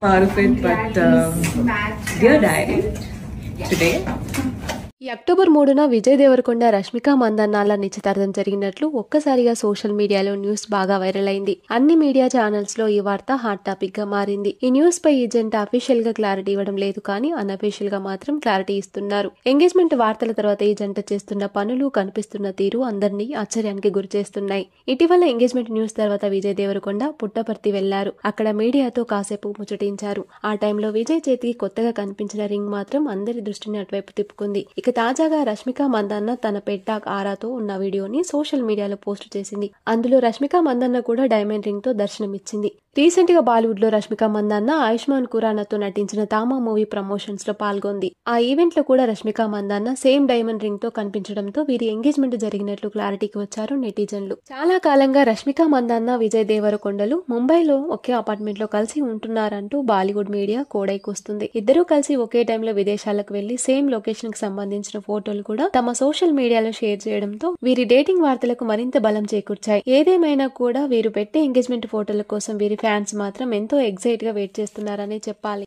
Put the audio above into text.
part of it, but dear diary, today. ఈ October 3న Vijay Devarakonda Rashmika మందన్నాల నిశ్చితార్థం జరిగినట్లు ఒక్కసారిగా సోషల్ మీడియాలో న్యూస్ బాగా వైరల్ అయింది. అన్ని మీడియా ఛానల్స్ లో ఈ వార్త హాట్ టాపిక్ గా మారింది. ఈ న్యూస్ పై ఈ జంట అఫీషియల్ గా క్లారిటీ ఇవ్వడం లేదు, కానీ అన్అఫీషియల్ గా మాత్రం క్లారిటీ ఇస్తున్నారు. ఎంగేజ్మెంట్ వార్తల తర్వాత ఈ జంట చేస్తున్న పనులు, కనిపిస్తున్న తీరు అందరినీ ఆశ్చర్యానికి గురిచేస్తున్నాయి. ఇటీవల ఎంగేజ్మెంట్ న్యూస్ తర్వాత విజయ్ దేవరకొండ పుట్టపర్తి వెళ్లారు. అక్కడ మీడియాతో కాసేపు ముచ్చటించారు. ఆ టైంలో విజయ్ చేతికి కొత్తగా కనిపించిన రింగ్ మాత్రం అందరి దృష్టిని అటువైపు తిప్పుకుంది. ఇక తాజాగా రష్మిక మందన్న తన పెట్ డాగ్ ఆరాతో ఉన్న వీడియోని సోషల్ మీడియాలో పోస్ట్ చేసింది. అందులో రష్మిక మందన్న కూడా డైమండ్ రింగ్ తో దర్శనమిచ్చింది. రీసెంట్ గా బాలీవుడ్ లో రష్మిక మందన్న ఆయుష్మాన్ ఖురానాతో నటించిన తామా మూవీ ప్రమోషన్స్ లో పాల్గొంది. ఆ ఈవెంట్ లో కూడా Rashmika Mandanna same diamond ring తో కనిపించడంతో వీరి ఎంగేజ్మెంట్ జరిగినట్లు క్లారిటీకి వచ్చారు నెటిజన్లు. చాలా కాలంగా రష్మిక మందన్న, విజయ్ దేవరకొండలు ముంబైలో ఒకే అపార్ట్మెంట్ లో కలిసి ఉంటున్నారంటూ బాలీవుడ్ మీడియా కోడైకొస్తుంది. ఇద్దరూ కలిసి ఒకే టైంలో విదేశాలకు వెళ్లి సేమ్ లొకేషన్ కి సంబంధించిన ఫోటోలు కూడా తమ సోషల్ మీడియాలో షేర్ చేయడంతో వీరి డేటింగ్ వార్తలకు మరింత బలం చేకూర్చాయి. ఏదేమైనా కూడా వీరు పెట్టే ఎంగేజ్మెంట్ ఫోటోల కోసం వీరి ఫ్యాన్స్ మాత్రం ఎంతో ఎక్సైట్ గా వెయిట్ చేస్తున్నారని చెప్పాలి.